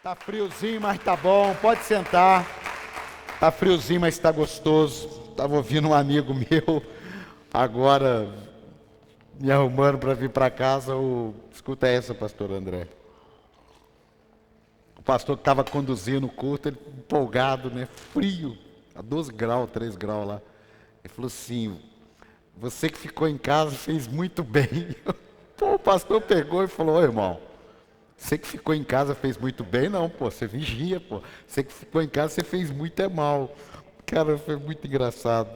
Tá friozinho, mas tá bom, pode sentar. Tá friozinho, mas tá gostoso. Tava ouvindo um amigo meu, agora me arrumando para vir para casa. Escuta essa, pastor André. O pastor que estava conduzindo o culto, ele empolgado, né? Frio, a 12 graus, 3 graus lá. Ele falou assim: você que ficou em casa fez muito bem. Pô, o pastor pegou e falou: ô irmão, você que ficou em casa fez muito bem, não, pô, você vigia, pô. Você que ficou em casa, você fez muito é mal. Cara, foi muito engraçado.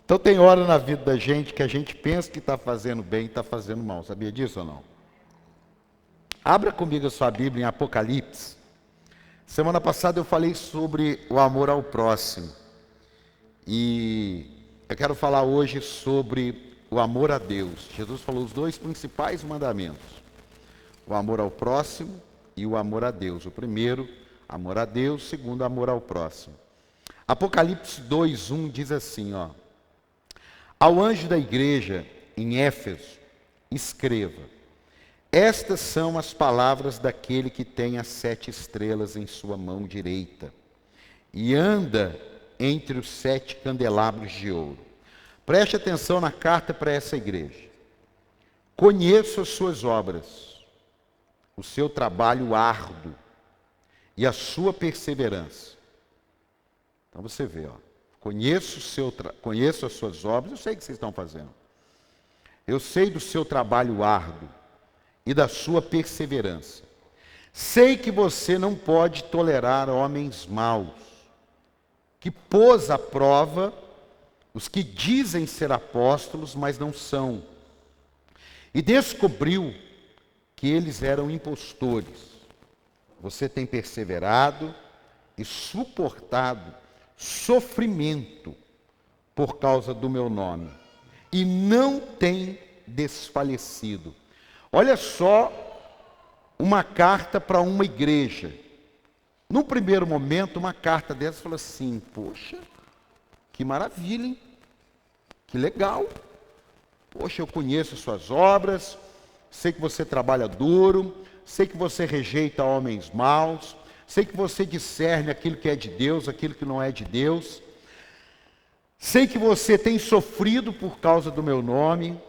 Então tem hora na vida da gente que a gente pensa que está fazendo bem e está fazendo mal. Sabia disso ou não? Abra comigo a sua Bíblia em Apocalipse. Semana passada eu falei sobre o amor ao próximo. E eu quero falar hoje sobre o amor a Deus. Jesus falou os dois principais mandamentos: o amor ao próximo e o amor a Deus. O primeiro, amor a Deus. O segundo, amor ao próximo. Apocalipse 2:1 diz assim, ó: ao anjo da igreja em Éfeso, escreva: estas são as palavras daquele que tem as 7 estrelas em sua mão direita e anda entre os 7 candelabros de ouro. Preste atenção na carta para essa igreja. Conheço as suas obras, o seu trabalho árduo e a sua perseverança. Então você vê, ó, conheço as suas obras, eu sei o que vocês estão fazendo. Eu sei do seu trabalho árduo e da sua perseverança. Sei que você não pode tolerar homens maus, que pôs à prova os que dizem ser apóstolos, mas não são, e descobriu que eles eram impostores. Você tem perseverado e suportado sofrimento por causa do meu nome, e não tem desfalecido. Olha só uma carta para uma igreja. Num primeiro momento, uma carta dessa fala assim: poxa, que maravilha, hein? Que legal. Poxa, eu conheço suas obras, sei que você trabalha duro, sei que você rejeita homens maus, sei que você discerne aquilo que é de Deus, aquilo que não é de Deus. Sei que você tem sofrido por causa do meu nome.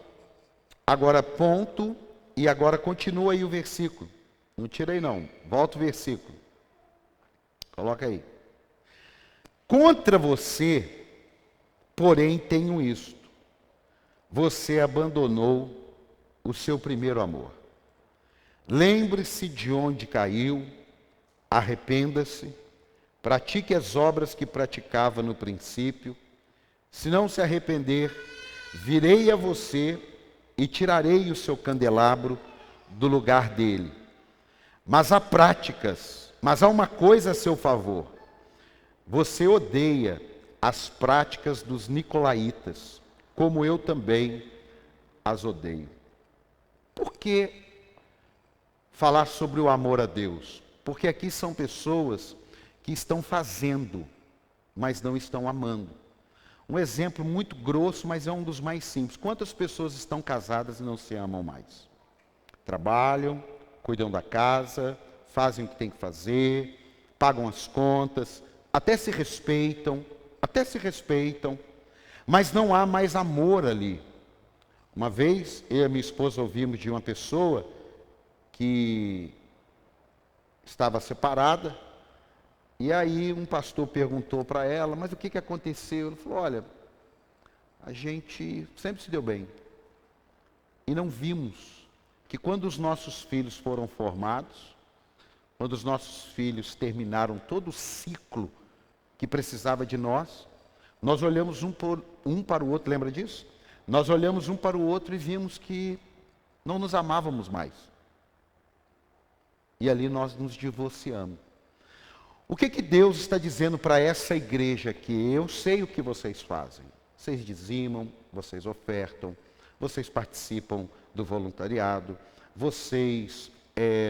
Agora ponto, e agora continua aí o versículo. Não tirei não, volta o versículo. Coloca aí. Contra você, porém, tenho isto: você abandonou o seu primeiro amor. Lembre-se de onde caiu, arrependa-se, pratique as obras que praticava no princípio. Se não se arrepender, virei a você e tirarei o seu candelabro do lugar dele. Mas há uma coisa a seu favor: você odeia as práticas dos nicolaítas, como eu também as odeio. Por que falar sobre o amor a Deus? Porque aqui são pessoas que estão fazendo, mas não estão amando. Um exemplo muito grosso, mas é um dos mais simples. Quantas pessoas estão casadas e não se amam mais? Trabalham, cuidam da casa, fazem o que tem que fazer, pagam as contas, até se respeitam, mas não há mais amor ali. Uma vez, eu e a minha esposa ouvimos de uma pessoa que estava separada, e aí um pastor perguntou para ela: mas o que aconteceu? Ela falou: olha, a gente sempre se deu bem, e não vimos que quando os nossos filhos foram formados, quando os nossos filhos terminaram todo o ciclo que precisava de nós, nós olhamos um para o outro, lembra disso? Nós olhamos um para o outro e vimos que não nos amávamos mais. E ali nós nos divorciamos. O que Deus está dizendo para essa igreja aqui? Eu sei o que vocês fazem. Vocês dizimam, vocês ofertam, vocês participam do voluntariado, vocês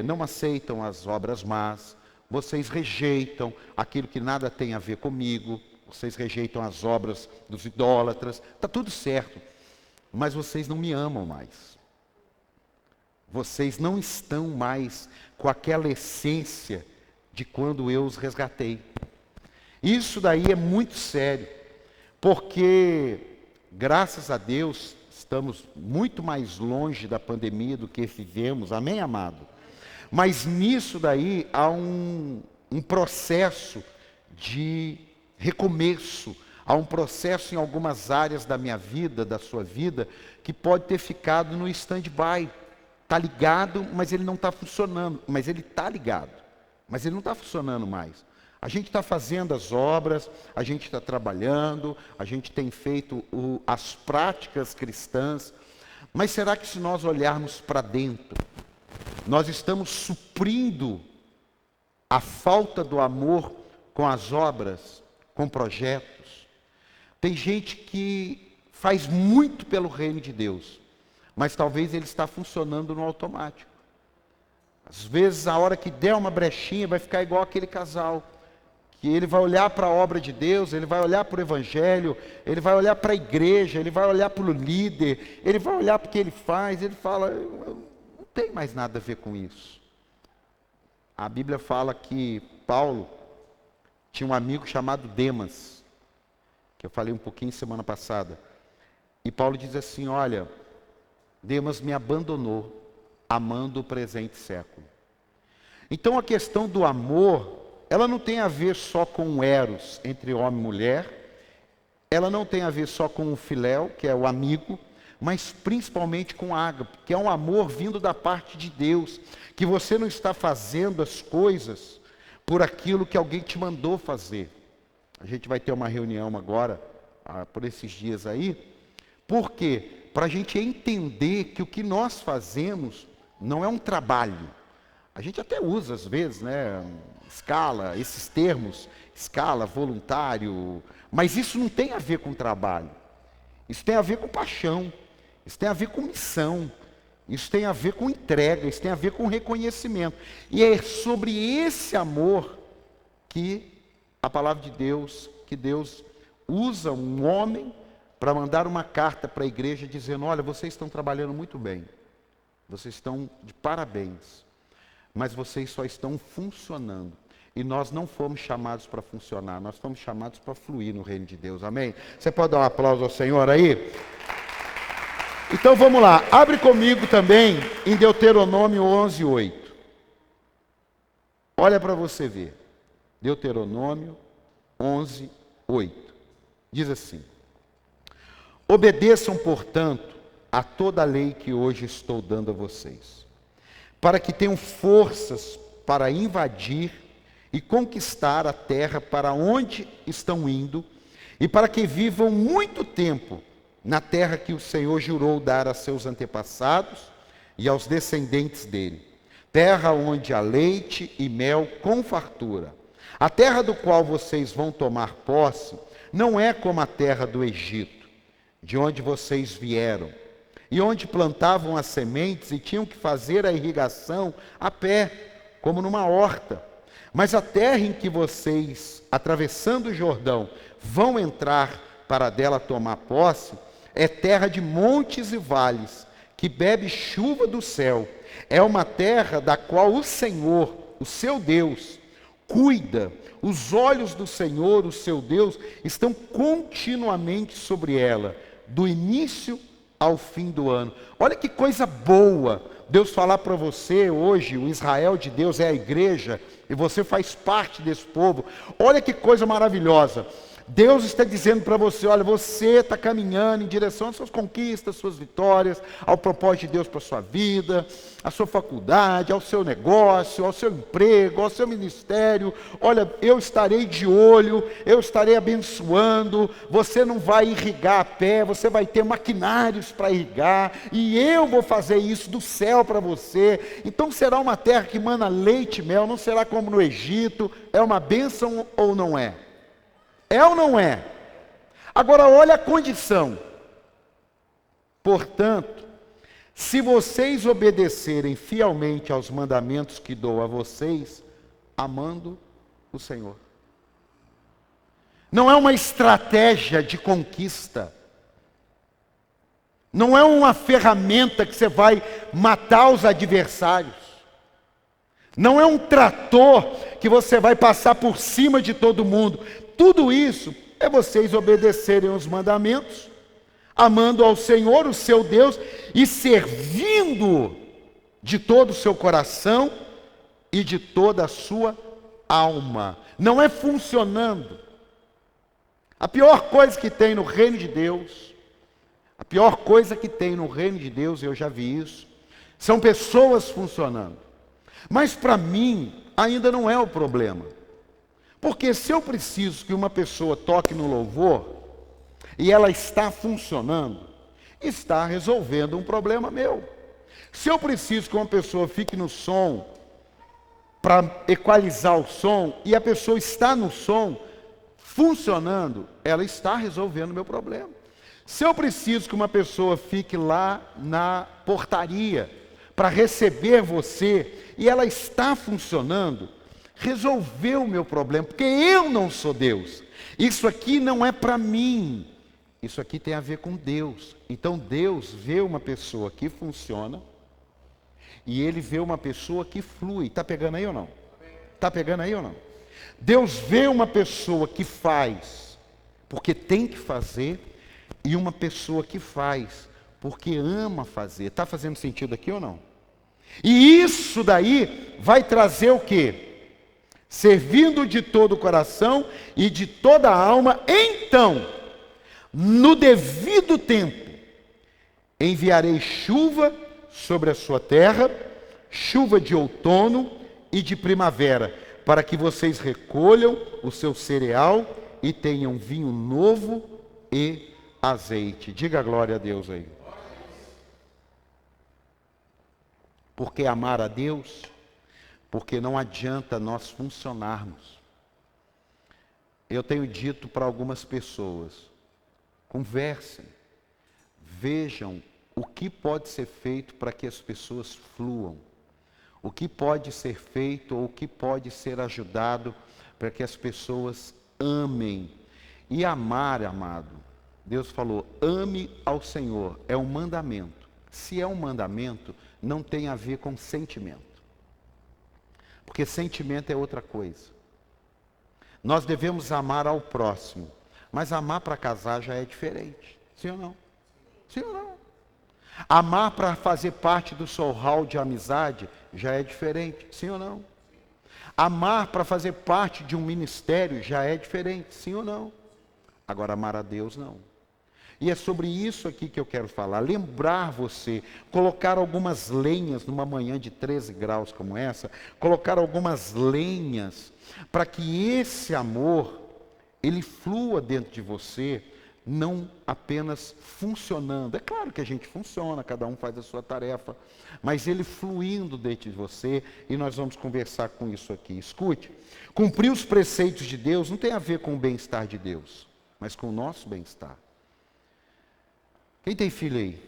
não aceitam as obras más, vocês rejeitam aquilo que nada tem a ver comigo, vocês rejeitam as obras dos idólatras, está tudo certo, mas vocês não me amam mais. Vocês não estão mais com aquela essência de quando eu os resgatei. Isso daí é muito sério, porque, graças a Deus, estamos muito mais longe da pandemia do que vivemos, amém, amado? Mas nisso daí há um processo de recomeço, há um processo em algumas áreas da minha vida, da sua vida, que pode ter ficado no stand-by. Está ligado, mas ele não está funcionando. Mas ele está ligado, mas ele não está funcionando mais. A gente está fazendo as obras, a gente está trabalhando, a gente tem feito as práticas cristãs, mas será que se nós olharmos para dentro, nós estamos suprindo a falta do amor com as obras, com projetos? Tem gente que faz muito pelo reino de Deus, mas talvez ele está funcionando no automático. Às vezes, a hora que der uma brechinha, vai ficar igual aquele casal, que ele vai olhar para a obra de Deus, ele vai olhar para o Evangelho, ele vai olhar para a igreja, ele vai olhar para o líder, ele vai olhar para o que ele faz, ele fala, eu não tem mais nada a ver com isso. A Bíblia fala que Paulo tinha um amigo chamado Demas, que eu falei um pouquinho semana passada, e Paulo diz assim, olha, Demas me abandonou, amando o presente século. Então a questão do amor, ela não tem a ver só com o eros entre homem e mulher, ela não tem a ver só com o filéu, que é o amigo, mas principalmente com o ágape, que é um amor vindo da parte de Deus, que você não está fazendo as coisas por aquilo que alguém te mandou fazer. A gente vai ter uma reunião agora, por esses dias aí, por quê? Para a gente entender que o que nós fazemos não é um trabalho. A gente até usa às vezes, né, escala, esses termos, escala, voluntário, mas isso não tem a ver com trabalho. Isso tem a ver com paixão, isso tem a ver com missão, isso tem a ver com entrega, isso tem a ver com reconhecimento. E é sobre esse amor que a palavra de Deus, que Deus usa um homem para mandar uma carta para a igreja dizendo, olha, vocês estão trabalhando muito bem, vocês estão de parabéns, mas vocês só estão funcionando. E nós não fomos chamados para funcionar, nós fomos chamados para fluir no reino de Deus, amém? Você pode dar um aplauso ao Senhor aí? Então vamos lá, abre comigo também em Deuteronômio 11:8. Olha para você ver, Deuteronômio 11:8. Diz assim, obedeçam, portanto, a toda a lei que hoje estou dando a vocês, para que tenham forças para invadir e conquistar a terra para onde estão indo, e para que vivam muito tempo na terra que o Senhor jurou dar a seus antepassados e aos descendentes dele, terra onde há leite e mel com fartura. A terra do qual vocês vão tomar posse não é como a terra do Egito, de onde vocês vieram, e onde plantavam as sementes e tinham que fazer a irrigação a pé, como numa horta. Mas a terra em que vocês, atravessando o Jordão, vão entrar para dela tomar posse, é terra de montes e vales, que bebe chuva do céu. É uma terra da qual o Senhor, o seu Deus, cuida. Os olhos do Senhor, o seu Deus, estão continuamente sobre ela, do início ao fim do ano. Olha que coisa boa Deus falar para você hoje, o Israel de Deus é a igreja, e você faz parte desse povo. Olha que coisa maravilhosa. Deus está dizendo para você, olha, você está caminhando em direção às suas conquistas, às suas vitórias, ao propósito de Deus para a sua vida, à sua faculdade, ao seu negócio, ao seu emprego, ao seu ministério. Olha, eu estarei de olho, eu estarei abençoando, você não vai irrigar a pé, você vai ter maquinários para irrigar, e eu vou fazer isso do céu para você. Então será uma terra que mana leite e mel, não será como no Egito. É uma bênção ou não é? É ou não é? Agora olha a condição. Portanto, se vocês obedecerem fielmente aos mandamentos que dou a vocês, amando o Senhor. Não é uma estratégia de conquista. Não é uma ferramenta que você vai matar os adversários. Não é um trator que você vai passar por cima de todo mundo. Tudo isso é vocês obedecerem os mandamentos, amando ao Senhor, o seu Deus, e servindo de todo o seu coração e de toda a sua alma. Não é funcionando. A pior coisa que tem no reino de Deus, a pior coisa que tem no reino de Deus, eu já vi isso, são pessoas funcionando. Mas para mim, ainda não é o problema. Porque se eu preciso que uma pessoa toque no louvor, e ela está funcionando, está resolvendo um problema meu. Se eu preciso que uma pessoa fique no som, para equalizar o som, e a pessoa está no som, funcionando, ela está resolvendo o meu problema. Se eu preciso que uma pessoa fique lá na portaria, para receber você, e ela está funcionando, resolveu o meu problema, porque eu não sou Deus. Isso aqui não é para mim. Isso aqui tem a ver com Deus. Então Deus vê uma pessoa que funciona e Ele vê uma pessoa que flui. Está pegando aí ou não? Está pegando aí ou não? Deus vê uma pessoa que faz porque tem que fazer e uma pessoa que faz porque ama fazer. Está fazendo sentido aqui ou não? E isso daí vai trazer o quê? Servindo de todo o coração e de toda a alma, então, no devido tempo, enviarei chuva sobre a sua terra, chuva de outono e de primavera, para que vocês recolham o seu cereal e tenham vinho novo e azeite. Diga glória a Deus aí. Por que amar a Deus? Porque não adianta nós funcionarmos. Eu tenho dito para algumas pessoas, conversem, vejam o que pode ser feito para que as pessoas fluam. O que pode ser feito ou o que pode ser ajudado para que as pessoas amem. E amar, amado, Deus falou, ame ao Senhor, é um mandamento. Se é um mandamento, não tem a ver com sentimento. Porque sentimento é outra coisa. Nós devemos amar ao próximo. Mas amar para casar já é diferente. Sim ou não? Sim ou não? Amar para fazer parte do seu hall de amizade já é diferente. Sim ou não? Amar para fazer parte de um ministério já é diferente. Sim ou não? Agora, amar a Deus não. E é sobre isso aqui que eu quero falar. Lembrar você, colocar algumas lenhas numa manhã de 13 graus como essa, colocar algumas lenhas para que esse amor ele flua dentro de você, não apenas funcionando. É claro que a gente funciona, cada um faz a sua tarefa, mas ele fluindo dentro de você, e nós vamos conversar com isso aqui. Escute, cumprir os preceitos de Deus não tem a ver com o bem-estar de Deus, mas com o nosso bem-estar. Quem tem filho aí?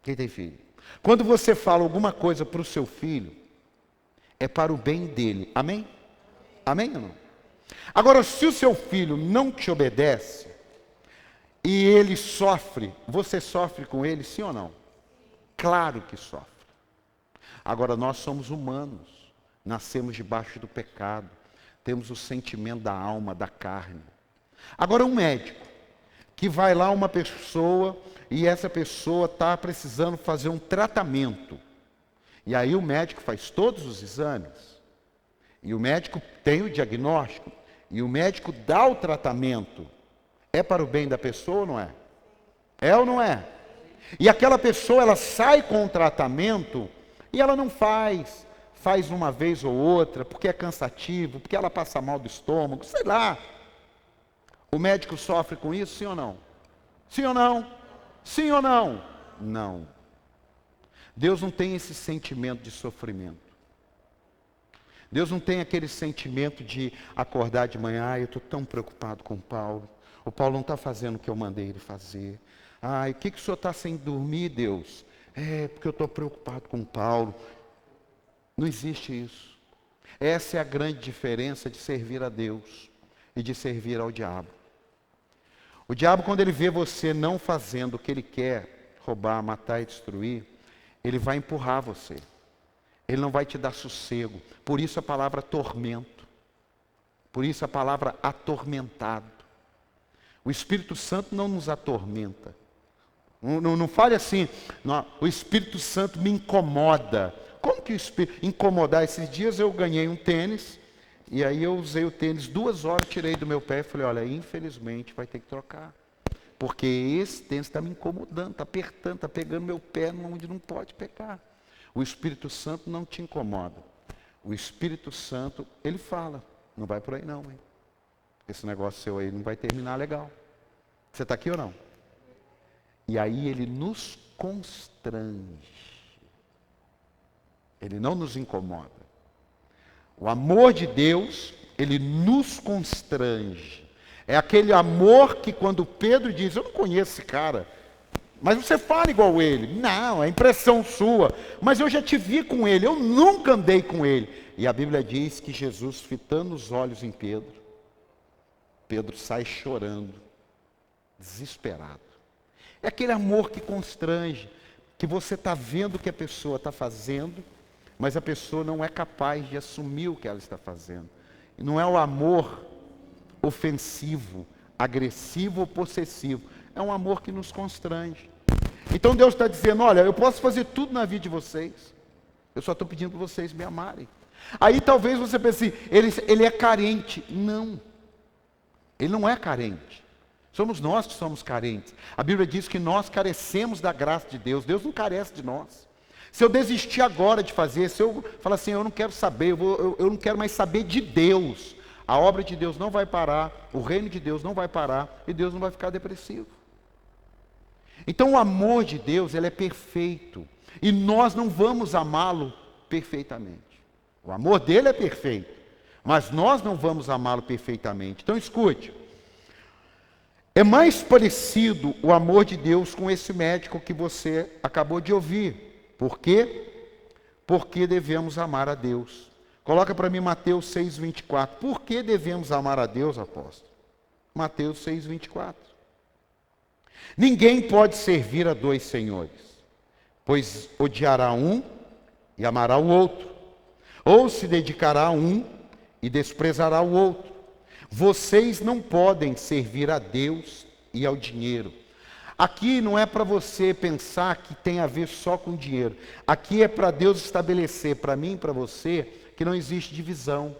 Quem tem filho? Quando você fala alguma coisa para o seu filho, é para o bem dele. Amém? Amém ou não? Agora, se o seu filho não te obedece, e ele sofre, você sofre com ele, sim ou não? Claro que sofre. Agora, nós somos humanos, nascemos debaixo do pecado, temos o sentimento da alma, da carne. Agora, um médico, que vai lá uma pessoa, e essa pessoa está precisando fazer um tratamento, e aí o médico faz todos os exames, e o médico tem o diagnóstico, e o médico dá o tratamento. É para o bem da pessoa ou não é? É ou não é? E aquela pessoa, ela sai com o tratamento, e ela não faz uma vez ou outra, porque é cansativo, porque ela passa mal do estômago, sei lá. O médico sofre com isso, sim ou não? Sim ou não? Sim ou não? Não. Deus não tem esse sentimento de sofrimento. Deus não tem aquele sentimento de acordar de manhã, eu estou tão preocupado com o Paulo não está fazendo o que eu mandei ele fazer. O que o senhor está sem dormir, Deus? É, porque eu estou preocupado com o Paulo. Não existe isso. Essa é a grande diferença de servir a Deus e de servir ao diabo. O diabo, quando ele vê você não fazendo o que ele quer, roubar, matar e destruir, ele vai empurrar você. Ele não vai te dar sossego. Por isso a palavra tormento. Por isso a palavra atormentado. O Espírito Santo não nos atormenta. Não fale assim, não, o Espírito Santo me incomoda. Como que o Espírito... Incomodar? Esses dias eu ganhei um tênis, e aí eu usei o tênis 2 horas, tirei do meu pé e falei, olha, infelizmente vai ter que trocar. Porque esse tênis está me incomodando, está apertando, está pegando meu pé onde não pode pegar. O Espírito Santo não te incomoda. O Espírito Santo, ele fala, não vai por aí não, hein? Esse negócio seu aí não vai terminar legal. Você está aqui ou não? E aí ele nos constrange. Ele não nos incomoda. O amor de Deus, ele nos constrange. É aquele amor que quando Pedro diz, eu não conheço esse cara, mas você fala igual ele. Não, é impressão sua. Mas eu já te vi com ele, eu nunca andei com ele. E a Bíblia diz que Jesus, fitando os olhos em Pedro, Pedro sai chorando, desesperado. É aquele amor que constrange, que você está vendo o que a pessoa está fazendo, mas a pessoa não é capaz de assumir o que ela está fazendo. E não é o amor ofensivo, agressivo ou possessivo. É um amor que nos constrange. Então Deus está dizendo, olha, eu posso fazer tudo na vida de vocês. Eu só estou pedindo para vocês me amarem. Aí talvez você pense assim, ele é carente. Não. Ele não é carente. Somos nós que somos carentes. A Bíblia diz que nós carecemos da graça de Deus. Deus não carece de nós. Se eu desistir agora de fazer, se eu falar assim, eu não quero saber, eu não quero mais saber de Deus, a obra de Deus não vai parar, o reino de Deus não vai parar, e Deus não vai ficar depressivo. Então o amor de Deus, ele é perfeito, e nós não vamos amá-lo perfeitamente. O amor dele é perfeito, mas nós não vamos amá-lo perfeitamente. Então escute, é mais parecido o amor de Deus com esse médico que você acabou de ouvir. Por quê? Porque devemos amar a Deus. Coloca para mim Mateus 6,24. Por que devemos amar a Deus, apóstolo? Mateus 6,24. Ninguém pode servir a 2 senhores, pois odiará um e amará o outro, ou se dedicará a um e desprezará o outro. Vocês não podem servir a Deus e ao dinheiro. Aqui não é para você pensar que tem a ver só com dinheiro. Aqui é para Deus estabelecer para mim e para você que não existe divisão.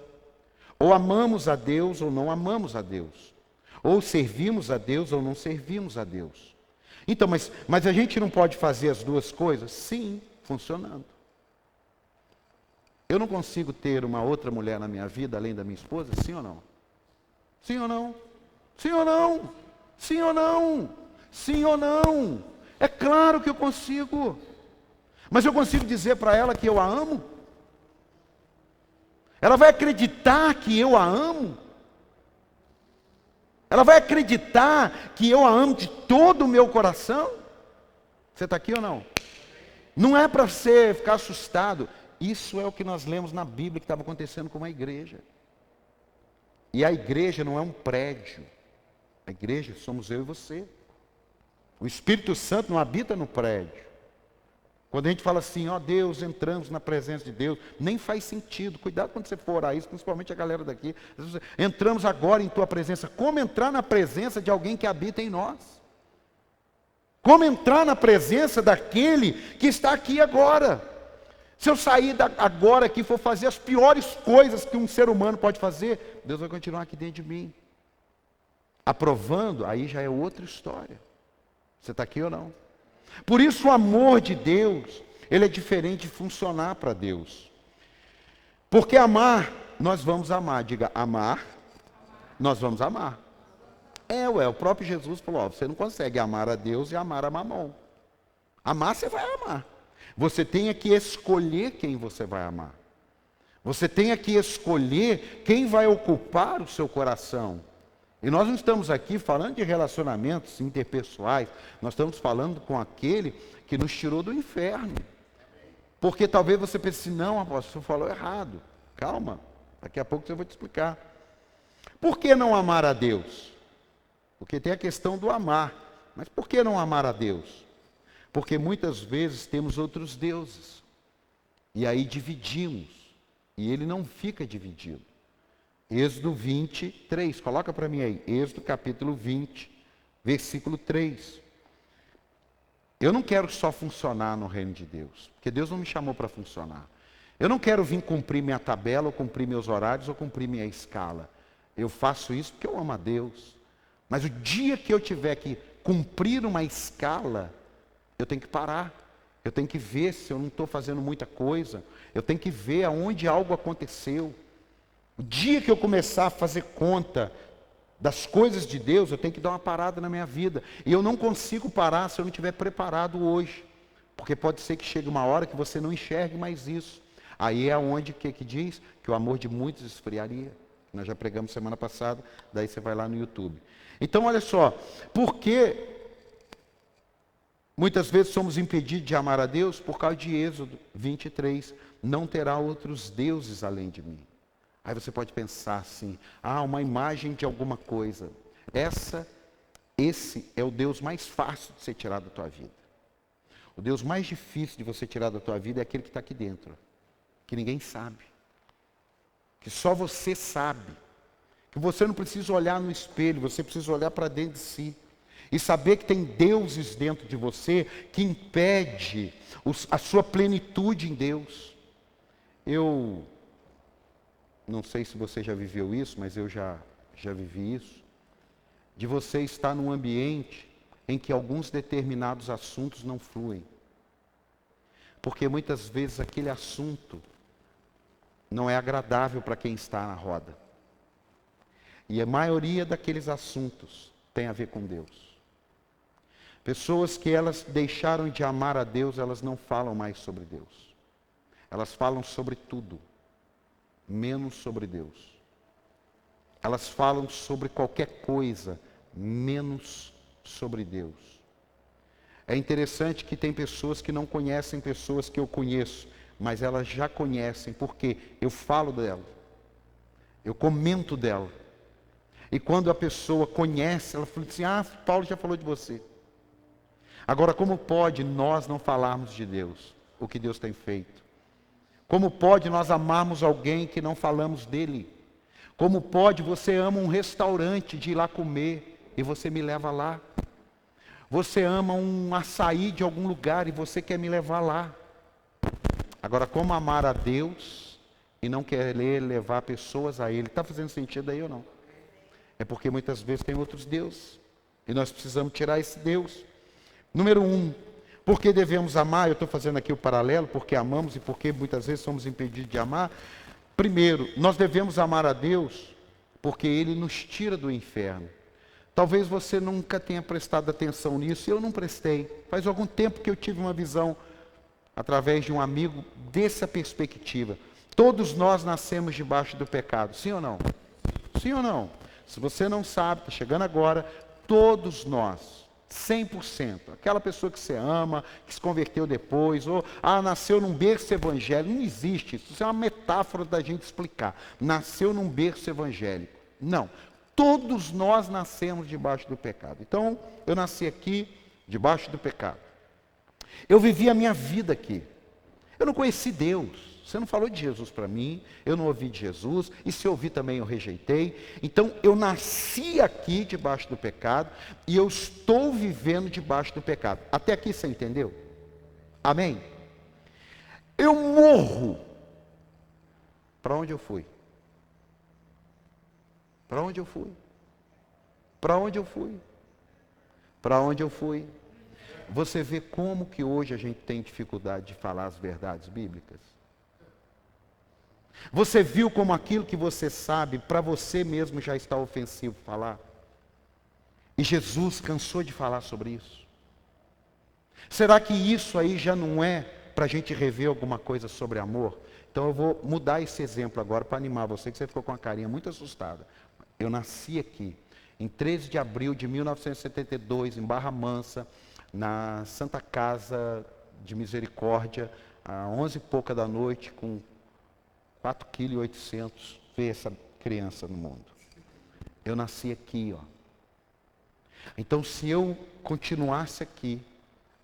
Ou amamos a Deus ou não amamos a Deus. Ou servimos a Deus ou não servimos a Deus. Então, mas a gente não pode fazer as duas coisas? Sim, funcionando. Eu não consigo ter uma outra mulher na minha vida além da minha esposa? Sim ou não? Sim ou não? Sim ou não? Sim ou não? Sim ou não? É claro que eu consigo. Mas eu consigo dizer para ela que eu a amo? Ela vai acreditar que eu a amo? Ela vai acreditar que eu a amo de todo o meu coração? Você está aqui ou não? Não é para você ficar assustado. Isso é o que nós lemos na Bíblia que estava acontecendo com uma igreja. E a igreja não é um prédio. A igreja somos eu e você. O Espírito Santo não habita no prédio. Quando a gente fala assim, ó Deus, entramos na presença de Deus, nem faz sentido. Cuidado quando você for orar isso, principalmente a galera daqui. Entramos agora em tua presença. Como entrar na presença de alguém que habita em nós? Como entrar na presença daquele que está aqui agora? Se eu sair agora aqui e for fazer as piores coisas que um ser humano pode fazer, Deus vai continuar aqui dentro de mim. Aprovando, aí já é outra história. Você está aqui ou não? Por isso o amor de Deus, ele é diferente de funcionar para Deus. Porque amar, nós vamos amar. Diga, amar, nós vamos amar. O próprio Jesus falou, ó, você não consegue amar a Deus e amar a Mamon. Amar, você vai amar. Você tem que escolher quem você vai amar. Você tem que escolher quem vai ocupar o seu coração. E nós não estamos aqui falando de relacionamentos interpessoais, nós estamos falando com aquele que nos tirou do inferno. Porque talvez você pense, não, apóstolo, você falou errado. Calma, daqui a pouco eu vou te explicar. Por que não amar a Deus? Porque tem a questão do amar. Mas por que não amar a Deus? Porque muitas vezes temos outros deuses. E aí dividimos. E ele não fica dividido. Êxodo 23, coloca para mim aí. Êxodo capítulo 20, versículo 3. Eu não quero só funcionar no reino de Deus, porque Deus não me chamou para funcionar. Eu não quero vir cumprir minha tabela, ou cumprir meus horários, ou cumprir minha escala. Eu faço isso porque eu amo a Deus. Mas o dia que eu tiver que cumprir uma escala, eu tenho que parar. Eu tenho que ver se eu não estou fazendo muita coisa. Eu tenho que ver aonde algo aconteceu. O dia que eu começar a fazer conta das coisas de Deus, eu tenho que dar uma parada na minha vida. E eu não consigo parar se eu não estiver preparado hoje. Porque pode ser que chegue uma hora que você não enxergue mais isso. Aí é onde que diz que o amor de muitos esfriaria. Nós já pregamos semana passada, daí você vai lá no YouTube. Então olha só, porque muitas vezes somos impedidos de amar a Deus por causa de Êxodo 23. Não terá outros deuses além de mim. Aí você pode pensar assim, uma imagem de alguma coisa. Esse é o Deus mais fácil de ser tirado da tua vida. O Deus mais difícil de você tirar da tua vida é aquele que está aqui dentro. Que ninguém sabe. Que só você sabe. Que você não precisa olhar no espelho, você precisa olhar para dentro de si. E saber que tem deuses dentro de você que impede a sua plenitude em Deus. Eu não sei se você já viveu isso, mas eu já vivi isso. De você estar num ambiente em que alguns determinados assuntos não fluem. Porque muitas vezes aquele assunto não é agradável para quem está na roda. E a maioria daqueles assuntos tem a ver com Deus. Pessoas que elas deixaram de amar a Deus, elas não falam mais sobre Deus. Elas falam sobre tudo, menos sobre Deus. Elas falam sobre qualquer coisa, menos sobre Deus. É interessante que tem pessoas que não conhecem pessoas que eu conheço, mas elas já conhecem, porque eu falo dela, eu comento dela. E quando a pessoa conhece, ela fala assim, Paulo já falou de você. Agora, como pode nós não falarmos de Deus, o que Deus tem feito? Como pode nós amarmos alguém que não falamos dele? Como pode você ama um restaurante de ir lá comer e você me leva lá? Você ama um açaí de algum lugar e você quer me levar lá? Agora, como amar a Deus e não querer levar pessoas a Ele? Está fazendo sentido aí ou não? É porque muitas vezes tem outros deuses. E nós precisamos tirar esse Deus. Número 1. Por que devemos amar? Eu estou fazendo aqui o paralelo, porque amamos e porque muitas vezes somos impedidos de amar. Primeiro, nós devemos amar a Deus porque Ele nos tira do inferno. Talvez você nunca tenha prestado atenção nisso, eu não prestei. Faz algum tempo que eu tive uma visão, através de um amigo, dessa perspectiva. Todos nós nascemos debaixo do pecado, sim ou não? Sim ou não? Se você não sabe, está chegando agora, todos nós, 100%, aquela pessoa que você ama, que se converteu depois, ou nasceu num berço evangélico, não existe isso, isso é uma metáfora da gente explicar. Nasceu num berço evangélico. Não. Todos nós nascemos debaixo do pecado. Então, eu nasci aqui, debaixo do pecado. Eu vivi a minha vida aqui. Eu não conheci Deus. Você não falou de Jesus para mim, eu não ouvi de Jesus, e se eu ouvi também eu rejeitei. Então, eu nasci aqui debaixo do pecado, e eu estou vivendo debaixo do pecado. Até aqui você entendeu? Amém? Eu morro. Para onde eu fui? Para onde eu fui? Para onde eu fui? Para onde eu fui? Você vê como que hoje a gente tem dificuldade de falar as verdades bíblicas? Você viu como aquilo que você sabe, para você mesmo já está ofensivo falar? E Jesus cansou de falar sobre isso? Será que isso aí já não é para a gente rever alguma coisa sobre amor? Então eu vou mudar esse exemplo agora para animar você, que você ficou com a carinha muito assustada. Eu nasci aqui, em 13 de abril de 1972, em Barra Mansa, na Santa Casa de Misericórdia, às 11 e pouca da noite, com 4,8 kg, ver essa criança no mundo. Eu nasci aqui, ó. Então, se eu continuasse aqui,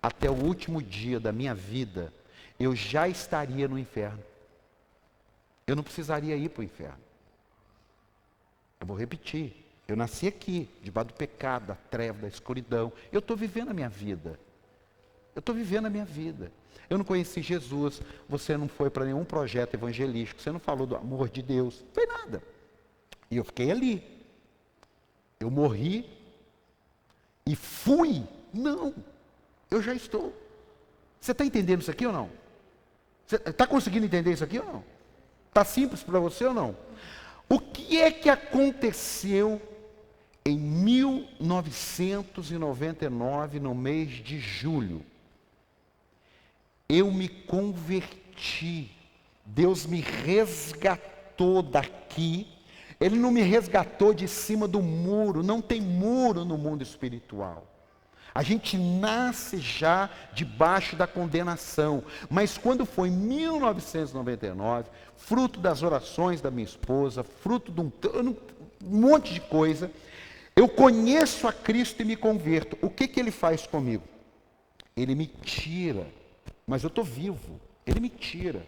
até o último dia da minha vida, eu já estaria no inferno. Eu não precisaria ir para o inferno. Eu vou repetir. Eu nasci aqui, debaixo do pecado, da treva, da escuridão. Eu estou vivendo a minha vida. Eu estou vivendo a minha vida. Eu não conheci Jesus, você não foi para nenhum projeto evangelístico, você não falou do amor de Deus, não foi nada. E eu fiquei ali. Eu morri e fui. Não, eu já estou. Você está entendendo isso aqui ou não? Você está conseguindo entender isso aqui ou não? Está simples para você ou não? O que é que aconteceu em 1999, no mês de julho? Eu me converti. Deus me resgatou daqui. Ele não me resgatou de cima do muro. Não tem muro no mundo espiritual. A gente nasce já debaixo da condenação. Mas quando foi em 1999, fruto das orações da minha esposa, fruto de um monte de coisa, eu conheço a Cristo e me converto. O que ele faz comigo? Ele me tira. Mas eu estou vivo. Ele me tira.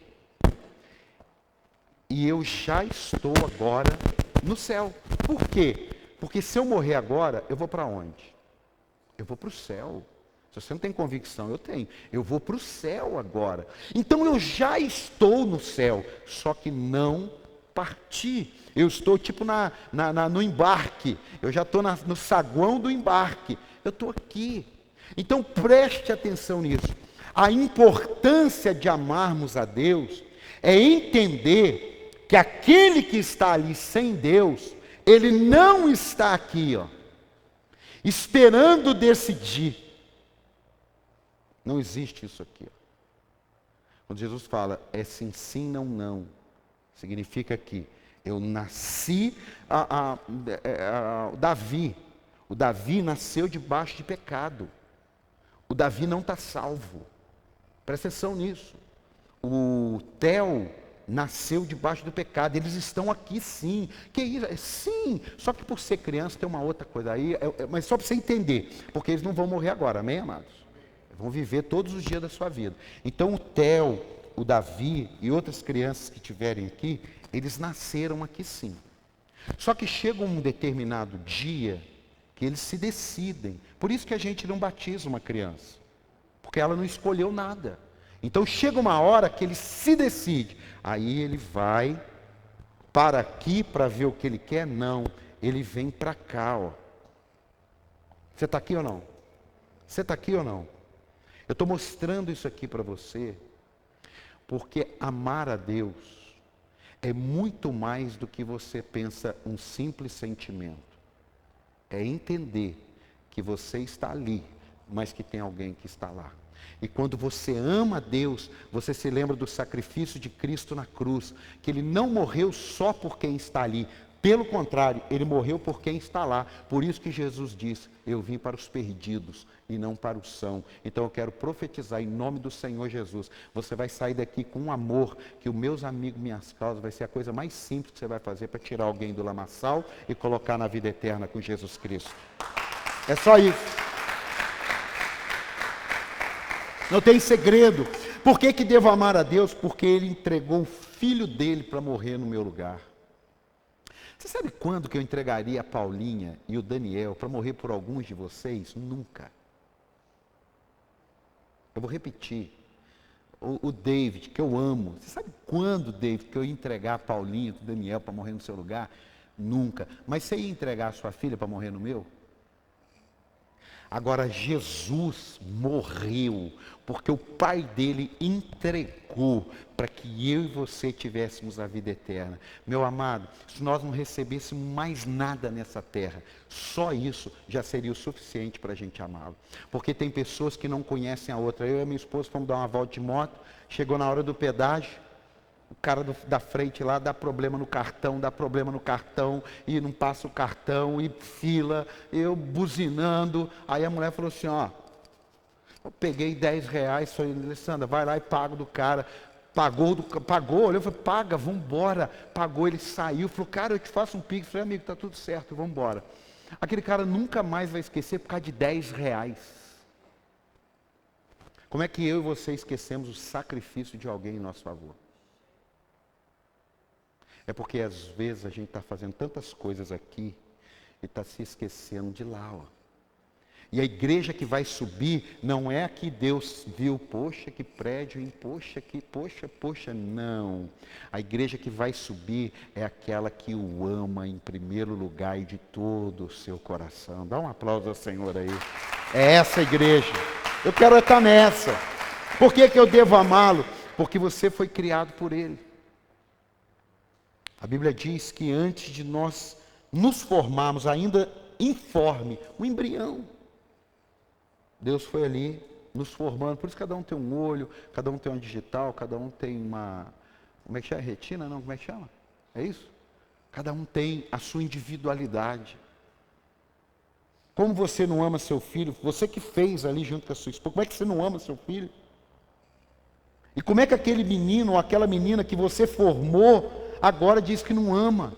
E eu já estou agora no céu. Por quê? Porque se eu morrer agora, eu vou para onde? Eu vou para o céu. Se você não tem convicção, eu tenho. Eu vou para o céu agora. Então eu já estou no céu, só que não parti. Eu estou tipo no embarque. Eu já estou no saguão do embarque. Eu estou aqui. Então preste atenção nisso. A importância de amarmos a Deus é entender que aquele que está ali sem Deus, ele não está aqui, esperando decidir. Não existe isso aqui. Quando Jesus fala, é sim, sim, não, não. Significa que eu nasci, o Davi nasceu debaixo de pecado. O Davi não está salvo. Presta atenção nisso. O Theo nasceu debaixo do pecado. Eles estão aqui sim. Que isso? Sim. Só que por ser criança tem uma outra coisa aí. Mas só para você entender. Porque eles não vão morrer agora. Amém, amados? Vão viver todos os dias da sua vida. Então o Theo, o Davi e outras crianças que estiverem aqui, eles nasceram aqui sim. Só que chega um determinado dia que eles se decidem. Por isso que a gente não batiza uma criança. Porque ela não escolheu nada. Então chega uma hora que ele se decide. Aí ele vai para aqui para ver o que ele quer? Não. Ele vem para cá. Você está aqui ou não? Você está aqui ou não? Eu estou mostrando isso aqui para você, porque amar a Deus é muito mais do que você pensa um simples sentimento. É entender que você está ali, mas que tem alguém que está lá. E quando você ama a Deus, você se lembra do sacrifício de Cristo na cruz, que Ele não morreu só por quem está ali, pelo contrário, Ele morreu por quem está lá. Por isso que Jesus disse, eu vim para os perdidos e não para os sãos. Então eu quero profetizar em nome do Senhor Jesus, você vai sair daqui com um amor, que os meus amigos, minhas causas, vai ser a coisa mais simples que você vai fazer para tirar alguém do lamaçal e colocar na vida eterna com Jesus Cristo. É só isso. Não tem segredo. Por que devo amar a Deus? Porque Ele entregou o Filho dele para morrer no meu lugar. Você sabe quando que eu entregaria a Paulinha e o Daniel para morrer por alguns de vocês? Nunca. Eu vou repetir. O David, que eu amo. Você sabe quando, David, que eu ia entregar a Paulinha e o Daniel para morrer no seu lugar? Nunca. Mas você ia entregar a sua filha para morrer no meu? Agora, Jesus morreu, porque o Pai dele entregou para que eu e você tivéssemos a vida eterna. Meu amado, se nós não recebêssemos mais nada nessa terra, só isso já seria o suficiente para a gente amá-lo. Porque tem pessoas que não conhecem a outra. Eu e a minha esposa fomos dar uma volta de moto, chegou na hora do pedágio, o cara da frente lá dá problema no cartão, e não passa o cartão, e fila, eu buzinando. Aí a mulher falou assim, eu peguei R$10, falei, Alessandra, vai lá e paga do cara. Pagou, olhou e falou, paga, vamos embora. Pagou, ele saiu, falou, cara, eu te faço um pix. Falei, amigo, está tudo certo, vamos embora. Aquele cara nunca mais vai esquecer por causa de R$10. Como é que eu e você esquecemos o sacrifício de alguém em nosso favor? É porque às vezes a gente está fazendo tantas coisas aqui e está se esquecendo de lá, ó. E a igreja que vai subir não é a que Deus viu, poxa, que prédio, hein? Poxa, não. A igreja que vai subir é aquela que o ama em primeiro lugar e de todo o seu coração. Dá um aplauso ao Senhor aí. É essa a igreja. Eu quero estar nessa. Por que eu devo amá-lo? Porque você foi criado por Ele. A Bíblia diz que antes de nós nos formarmos, ainda informe, um embrião, Deus foi ali nos formando. Por isso cada um tem um olho, cada um tem uma digital, cada um tem uma... Como é que chama? Retina? Não, como é que chama? É isso? Cada um tem a sua individualidade. Como você não ama seu filho? Você que fez ali junto com a sua esposa, como é que você não ama seu filho? E como é que aquele menino ou aquela menina que você formou agora diz que não ama?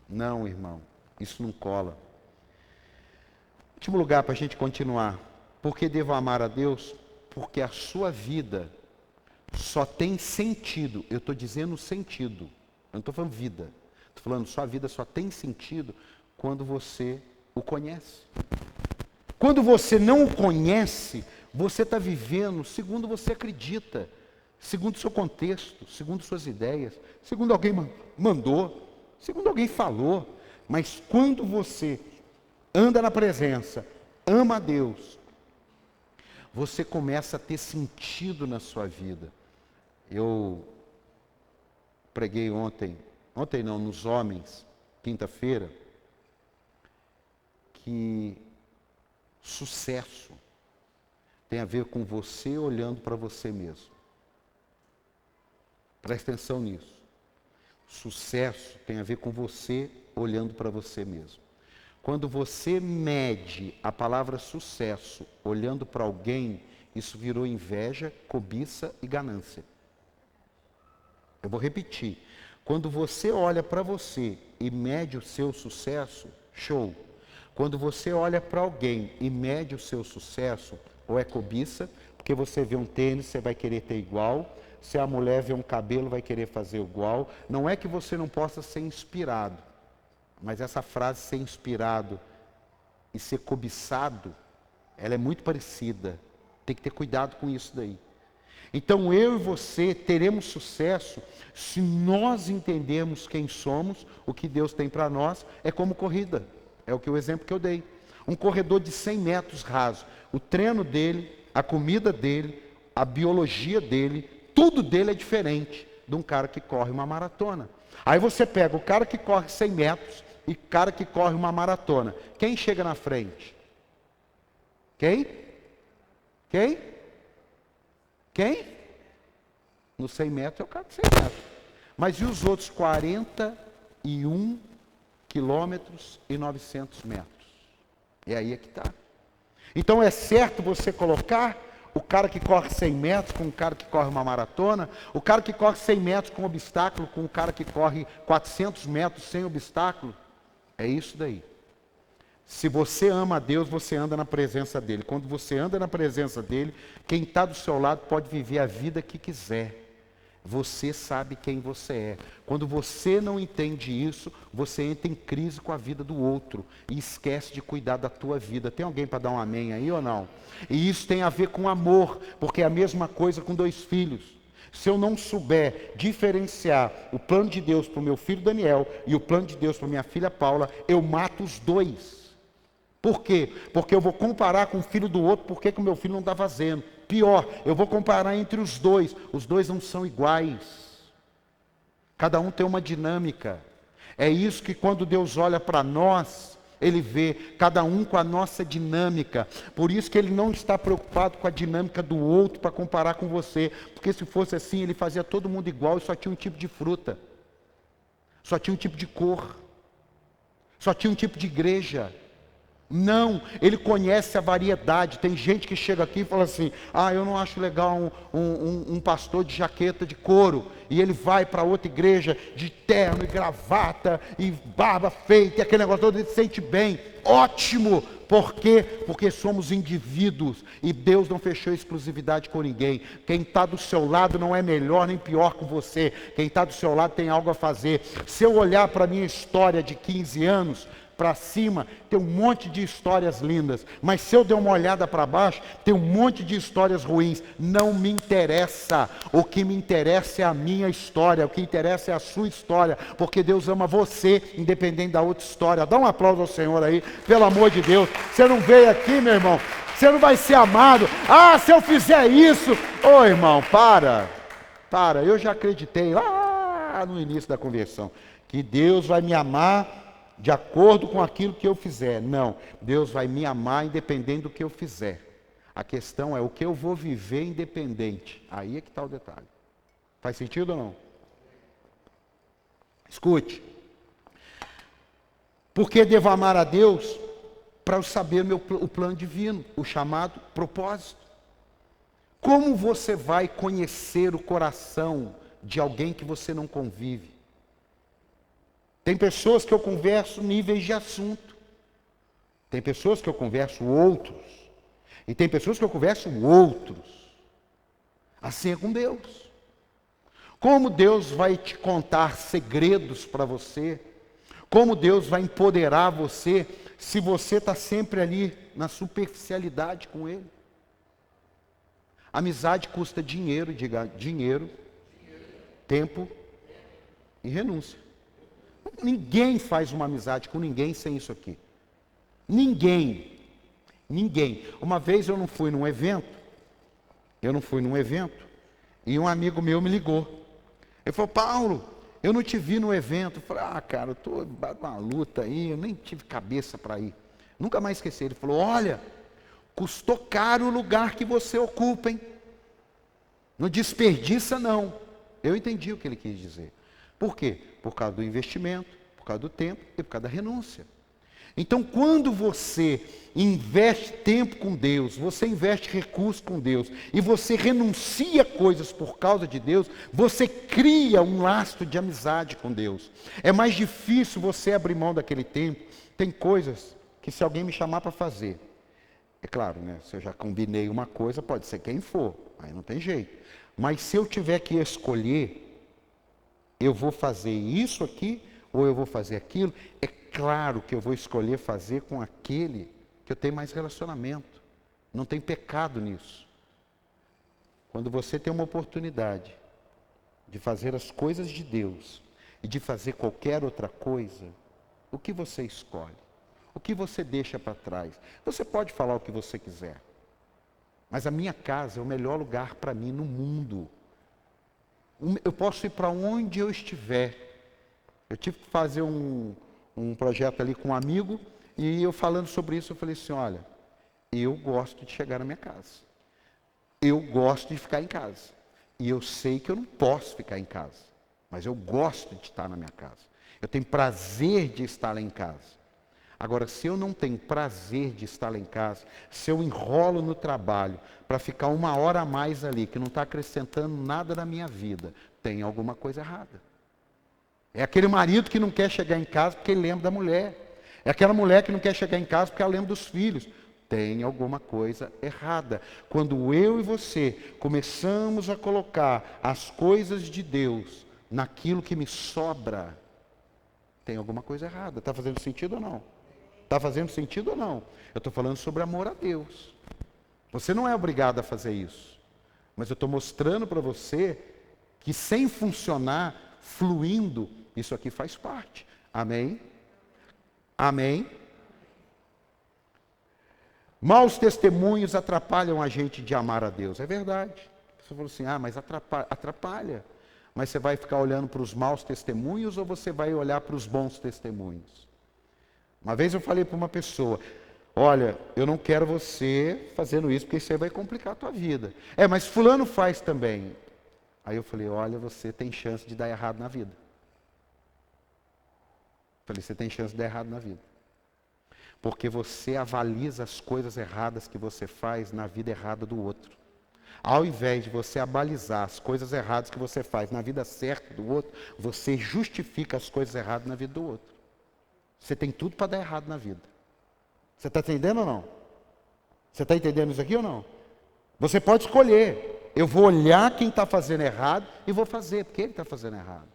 Não, irmão, isso não cola. Último lugar para a gente continuar. Por que devo amar a Deus? Porque a sua vida só tem sentido. Eu estou dizendo sentido. Eu não estou falando vida. Estou falando sua vida só tem sentido quando você o conhece. Quando você não o conhece, você está vivendo segundo você acredita, segundo o seu contexto, segundo suas ideias, segundo alguém mandou, segundo alguém falou. Mas quando você anda na presença, ama a Deus, você começa a ter sentido na sua vida. Eu preguei ontem não, nos homens, quinta-feira, que sucesso tem a ver com você olhando para você mesmo. Presta atenção nisso. Sucesso tem a ver com você olhando para você mesmo. Quando você mede a palavra sucesso olhando para alguém, isso virou inveja, cobiça e ganância. Eu vou repetir. Quando você olha para você e mede o seu sucesso, show. Quando você olha para alguém e mede o seu sucesso, ou é cobiça, porque você vê um tênis, você vai querer ter igual. Se a mulher vê um cabelo, vai querer fazer igual. Não é que você não possa ser inspirado. Mas essa frase, ser inspirado e ser cobiçado, ela é muito parecida. Tem que ter cuidado com isso daí. Então eu e você teremos sucesso se nós entendermos quem somos, o que Deus tem para nós. É como corrida. É o exemplo que eu dei. Um corredor de 100 metros raso. O treino dele, a comida dele, a biologia dele, tudo dele é diferente de um cara que corre uma maratona. Aí você pega o cara que corre 100 metros e o cara que corre uma maratona. Quem chega na frente? Quem? No 100 metros é o cara de 100 metros. Mas e os outros 41 quilômetros e 900 metros? E aí é que está. Então é certo você colocar o cara que corre 100 metros com o cara que corre uma maratona, o cara que corre 100 metros com obstáculo com o cara que corre 400 metros sem obstáculo? É isso daí. Se você ama a Deus, você anda na presença dEle. Quando você anda na presença dEle, quem está do seu lado pode viver a vida que quiser. Você sabe quem você é. Quando você não entende isso, você entra em crise com a vida do outro e esquece de cuidar da tua vida. Tem alguém para dar um amém aí ou não? E isso tem a ver com amor, porque é a mesma coisa com 2 filhos. Se eu não souber diferenciar o plano de Deus para o meu filho Daniel e o plano de Deus para minha filha Paula, eu mato os 2. Por quê? Porque eu vou comparar com o filho do outro, porque que o meu filho não está fazendo. Pior, eu vou comparar entre os 2. Os 2 não são iguais. Cada um tem uma dinâmica. É isso que quando Deus olha para nós, Ele vê cada um com a nossa dinâmica. Por isso que Ele não está preocupado com a dinâmica do outro para comparar com você. Porque se fosse assim, Ele fazia todo mundo igual e só tinha um tipo de fruta. Só tinha um tipo de cor. Só tinha um tipo de igreja. Não, Ele conhece a variedade. Tem gente que chega aqui e fala assim: eu não acho legal um pastor de jaqueta de couro. E ele vai para outra igreja de terno e gravata e barba feita e aquele negócio todo, ele se sente bem. ótimo. Por quê? Porque somos indivíduos e Deus não fechou exclusividade com ninguém. Quem está do seu lado não é melhor nem pior que você. Quem está do seu lado tem algo a fazer. Se eu olhar para a minha história de 15 anos para cima, tem um monte de histórias lindas. Mas se eu der uma olhada para baixo, tem um monte de histórias ruins. Não me interessa. O que me interessa é a minha história. O que interessa é a sua história. Porque Deus ama você, independente da outra história. Dá um aplauso ao Senhor aí, pelo amor de Deus. Você não veio aqui, meu irmão. Você não vai ser amado. Ah, se eu fizer isso. Ô, irmão, para. Eu já acreditei lá no início da conversão que Deus vai me amar de acordo com aquilo que eu fizer. Não, Deus vai me amar independente do que eu fizer. A questão é o que eu vou viver independente. Aí é que está o detalhe. Faz sentido ou não? Escute. Porque devo amar a Deus para eu saber o plano divino, o chamado propósito. Como você vai conhecer o coração de alguém que você não convive? Tem pessoas que eu converso níveis de assunto. Tem pessoas que eu converso outros. E tem pessoas que eu converso outros. Assim é com Deus. Como Deus vai te contar segredos para você? Como Deus vai empoderar você se você está sempre ali na superficialidade com Ele? Amizade custa dinheiro, diga dinheiro, tempo e renúncia. Ninguém faz uma amizade com ninguém sem isso aqui. Ninguém. Uma vez eu não fui num evento, e um amigo meu me ligou. Ele falou: Paulo, eu não te vi no evento. Eu falei: cara, eu estou numa luta aí, eu nem tive cabeça para ir. Nunca mais esqueci. Ele falou: olha, custou caro o lugar que você ocupa, hein? Não desperdiça não. Eu entendi o que ele quis dizer. Por quê? Por causa do investimento, por causa do tempo e por causa da renúncia. Então, quando você investe tempo com Deus, você investe recursos com Deus, e você renuncia coisas por causa de Deus, você cria um laço de amizade com Deus. É mais difícil você abrir mão daquele tempo. Tem coisas que se alguém me chamar para fazer, é claro, né? Se eu já combinei uma coisa, pode ser quem for, aí não tem jeito. Mas se eu tiver que escolher, eu vou fazer isso aqui ou eu vou fazer aquilo, é claro que eu vou escolher fazer com aquele que eu tenho mais relacionamento. Não tem pecado nisso. Quando você tem uma oportunidade de fazer as coisas de Deus e de fazer qualquer outra coisa, o que você escolhe? O que você deixa para trás? Você pode falar o que você quiser, mas a minha casa é o melhor lugar para mim no mundo. Eu posso ir para onde eu estiver. Eu tive que fazer um projeto ali com um amigo, e eu falando sobre isso, eu falei assim: olha, eu gosto de chegar na minha casa. Eu gosto de ficar em casa. E eu sei que eu não posso ficar em casa, mas eu gosto de estar na minha casa. Eu tenho prazer de estar lá em casa. Agora, se eu não tenho prazer de estar lá em casa, se eu enrolo no trabalho para ficar uma hora a mais ali, que não está acrescentando nada na minha vida, tem alguma coisa errada. É aquele marido que não quer chegar em casa porque ele lembra da mulher. É aquela mulher que não quer chegar em casa porque ela lembra dos filhos. Tem alguma coisa errada. Quando eu e você começamos a colocar as coisas de Deus naquilo que me sobra, tem alguma coisa errada. Está fazendo sentido ou não? Está fazendo sentido ou não? Eu estou falando sobre amor a Deus. Você não é obrigado a fazer isso. Mas eu estou mostrando para você que sem funcionar, fluindo, isso aqui faz parte. Amém? Amém? Maus testemunhos atrapalham a gente de amar a Deus. É verdade. Você falou assim: mas atrapalha. Mas você vai ficar olhando para os maus testemunhos ou você vai olhar para os bons testemunhos? Uma vez eu falei para uma pessoa: olha, eu não quero você fazendo isso, porque isso aí vai complicar a tua vida. Mas fulano faz também. Aí eu falei: olha, você tem chance de dar errado na vida. Falei: você tem chance de dar errado na vida. Porque você avaliza as coisas erradas que você faz na vida errada do outro. Ao invés de você abalizar as coisas erradas que você faz na vida certa do outro, você justifica as coisas erradas na vida do outro. Você tem tudo para dar errado na vida. Você está entendendo ou não? Você está entendendo isso aqui ou não? Você pode escolher. Eu vou olhar quem está fazendo errado e vou fazer, porque ele está fazendo errado.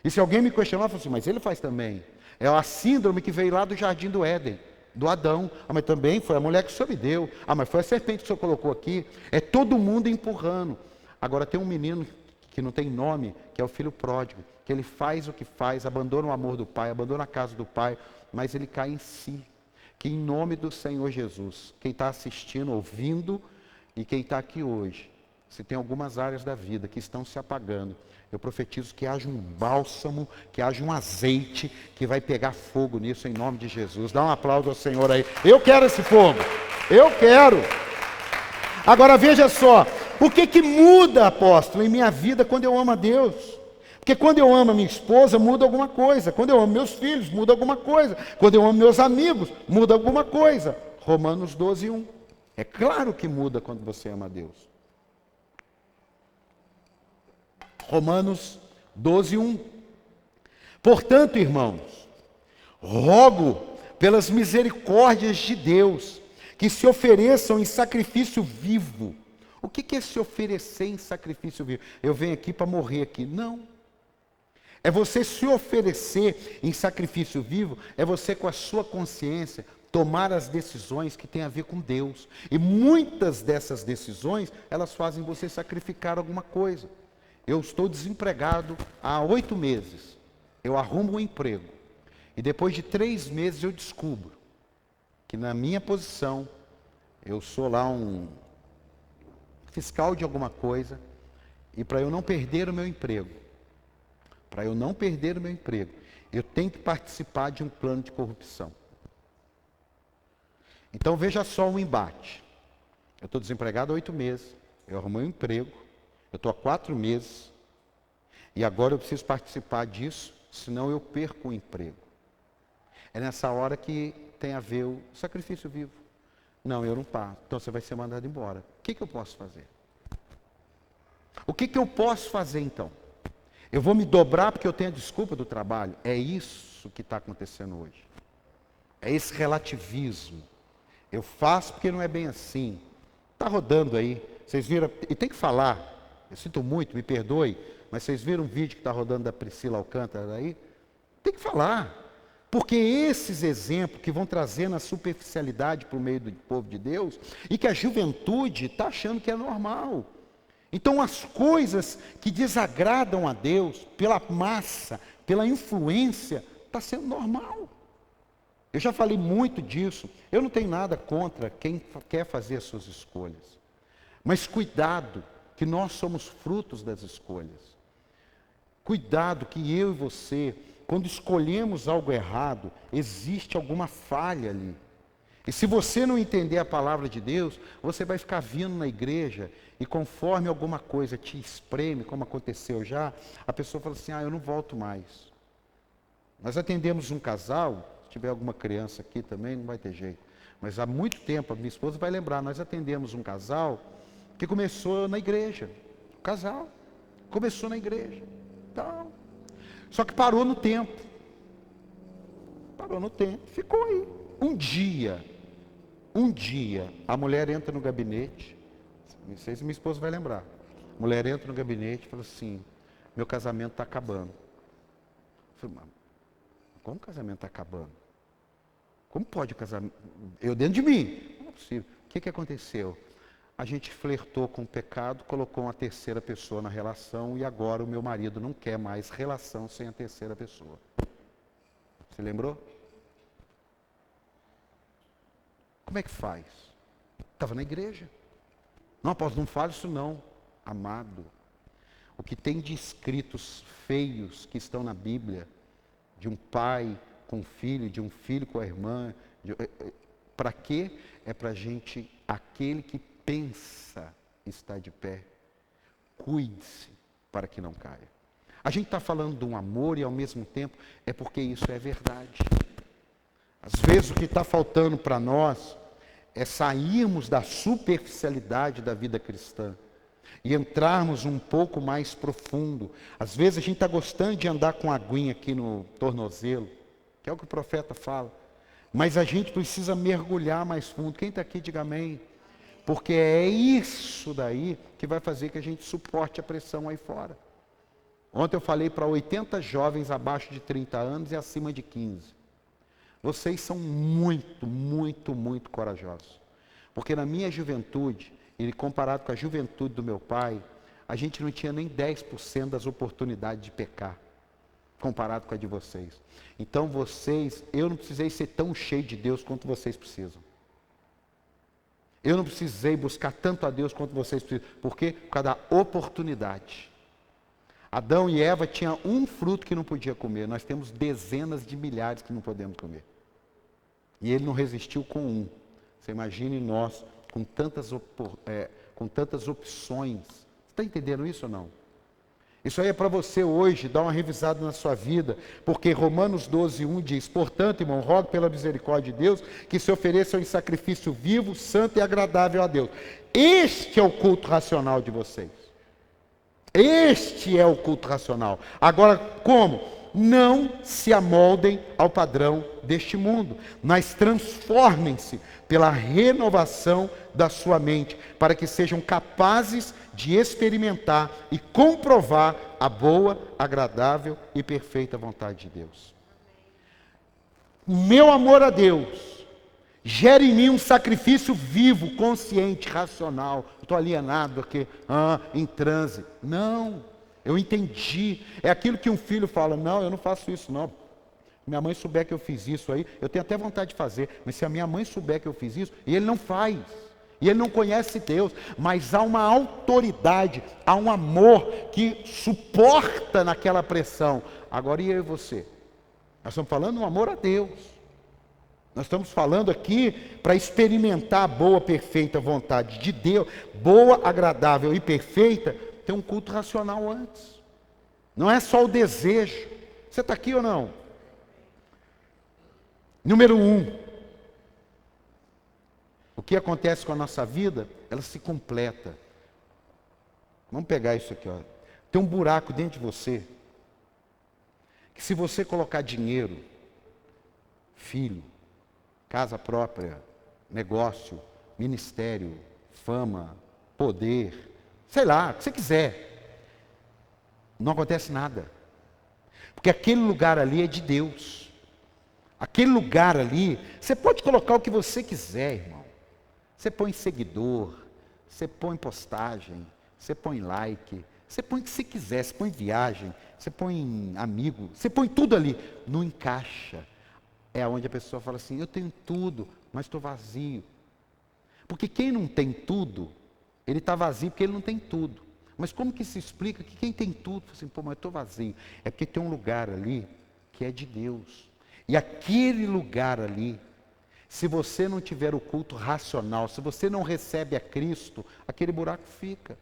E se alguém me questionar, eu falo assim, mas ele faz também. É a síndrome que veio lá do jardim do Éden, do Adão. Ah, mas também foi a mulher que o Senhor me deu. Ah, mas foi a serpente que o Senhor colocou aqui. É todo mundo empurrando. Agora tem um menino que não tem nome, que é o filho pródigo, que ele faz o que faz, abandona o amor do pai, abandona a casa do pai, mas ele cai em si. Que em nome do Senhor Jesus, quem está assistindo, ouvindo, e quem está aqui hoje, se tem algumas áreas da vida que estão se apagando, eu profetizo que haja um bálsamo, que haja um azeite, que vai pegar fogo nisso em nome de Jesus. Dá um aplauso ao Senhor aí. Eu quero esse fogo. Eu quero. Agora veja só, o que que muda, apóstolo, em minha vida quando eu amo a Deus? Porque quando eu amo a minha esposa, muda alguma coisa. Quando eu amo meus filhos, muda alguma coisa. Quando eu amo meus amigos, muda alguma coisa. Romanos 12, 1. É claro que muda quando você ama a Deus. Romanos 12, 1. Portanto, irmãos, rogo pelas misericórdias de Deus, que se ofereçam em sacrifício vivo. O que é se oferecer em sacrifício vivo? Eu venho aqui para morrer aqui. Não. É você se oferecer em sacrifício vivo, é você com a sua consciência tomar as decisões que têm a ver com Deus. E muitas dessas decisões, elas fazem você sacrificar alguma coisa. Eu estou desempregado há 8 meses. Eu arrumo um emprego. E depois de 3 meses eu descubro que na minha posição, eu sou lá um fiscal de alguma coisa, e para eu não perder o meu emprego, eu tenho que participar de um plano de corrupção. Então veja só o embate. Eu estou desempregado há 8 meses, eu arrumei um emprego, eu estou há 4 meses, e agora eu preciso participar disso, senão eu perco o emprego. É nessa hora que tem a ver o sacrifício vivo. Não, eu não passo, então você vai ser mandado embora. O que eu posso fazer? O que eu posso fazer então? Eu vou me dobrar porque eu tenho a desculpa do trabalho? É isso que está acontecendo hoje. É esse relativismo. Eu faço porque não é bem assim. Está rodando aí. Vocês viram? E tem que falar. Eu sinto muito, me perdoe. Mas vocês viram um vídeo que está rodando da Priscila Alcântara aí? Tem que falar. Porque esses exemplos que vão trazendo a superficialidade para o meio do povo de Deus, e que a juventude está achando que é normal. Então as coisas que desagradam a Deus, pela massa, pela influência, está sendo normal. Eu já falei muito disso. Eu não tenho nada contra quem quer fazer as suas escolhas. Mas cuidado, que nós somos frutos das escolhas. Cuidado que eu e você, quando escolhemos algo errado, existe alguma falha ali. E se você não entender a palavra de Deus, você vai ficar vindo na igreja e conforme alguma coisa te espreme, como aconteceu já, a pessoa fala assim, eu não volto mais. Nós atendemos um casal, se tiver alguma criança aqui também, não vai ter jeito. Mas há muito tempo, a minha esposa vai lembrar, nós atendemos um casal que começou na igreja. O casal começou na igreja. Então, só que parou no tempo. Ficou aí. Um dia, a mulher entra no gabinete, não sei se minha esposa vai lembrar. A mulher entra no gabinete e fala assim, meu casamento está acabando. Eu falei, como o casamento está acabando? Como pode o casamento? Eu dentro de mim. Não é possível. O que aconteceu? A gente flertou com o pecado, colocou uma terceira pessoa na relação e agora o meu marido não quer mais relação sem a terceira pessoa. Você lembrou? Como é que faz? Estava na igreja. Não, apóstolo, não fale isso não. Amado, o que tem de escritos feios que estão na Bíblia, de um pai com o filho, de um filho com a irmã, para quê? É para a gente, aquele que pensa estar de pé, cuide-se para que não caia. A gente está falando de um amor e ao mesmo tempo é porque isso é verdade. Às vezes o que está faltando para nós é sairmos da superficialidade da vida cristã e entrarmos um pouco mais profundo. Às vezes a gente está gostando de andar com a aguinha aqui no tornozelo, que é o que o profeta fala. Mas a gente precisa mergulhar mais fundo. Quem está aqui, diga amém. Porque é isso daí que vai fazer que a gente suporte a pressão aí fora. Ontem eu falei para 80 jovens abaixo de 30 anos e acima de 15. Vocês são muito, muito, muito corajosos. Porque na minha juventude, e comparado com a juventude do meu pai, a gente não tinha nem 10% das oportunidades de pecar, comparado com a de vocês. Então vocês, eu não precisei ser tão cheio de Deus quanto vocês precisam. Eu não precisei buscar tanto a Deus quanto vocês precisam. Por quê? Por causa da oportunidade. Adão e Eva tinham um fruto que não podia comer. Nós temos dezenas de milhares que não podemos comer. E ele não resistiu com um. Você imagine nós com tantas opções. Você está entendendo isso ou não? Isso aí é para você hoje dar uma revisada na sua vida, porque Romanos 12:1 diz: portanto, irmão, rogo pela misericórdia de Deus que se ofereçam em sacrifício vivo, santo e agradável a Deus. Este é o culto racional de vocês. Este é o culto racional. Agora, como? Não se amoldem ao padrão deste mundo, mas transformem-se pela renovação da sua mente, para que sejam capazes de experimentar e comprovar a boa, agradável e perfeita vontade de Deus. Meu amor a Deus gera em mim um sacrifício vivo, consciente, racional. Estou alienado aqui, em transe. Não, eu entendi. É aquilo que um filho fala: não, eu não faço isso não. Minha mãe souber que eu fiz isso aí, eu tenho até vontade de fazer, mas se a minha mãe souber que eu fiz isso, e ele não faz, e ele não conhece Deus, mas há uma autoridade, há um amor que suporta naquela pressão. Agora e eu e você? Nós estamos falando um amor a Deus. Nós estamos falando aqui para experimentar a boa, perfeita vontade de Deus. Boa, agradável e perfeita, tem um culto racional antes. Não é só o desejo. Você está aqui ou não? Número 1. O que acontece com a nossa vida? Ela se completa. Vamos pegar isso aqui, ó. Tem um buraco dentro de você, que se você colocar dinheiro, filho, casa própria, negócio, ministério, fama, poder, sei lá, o que você quiser, não acontece nada. Porque aquele lugar ali é de Deus. Aquele lugar ali, você pode colocar o que você quiser, irmão. Você põe seguidor, você põe postagem, você põe like, você põe o que você quiser, você põe viagem, você põe amigo, você põe tudo ali. Não encaixa. É onde a pessoa fala assim: eu tenho tudo, mas estou vazio. Porque quem não tem tudo, ele está vazio porque ele não tem tudo. Mas como que se explica que quem tem tudo, fala assim: pô, mas eu estou vazio? É porque tem um lugar ali que é de Deus. E aquele lugar ali, se você não tiver o culto racional, se você não recebe a Cristo, aquele buraco fica.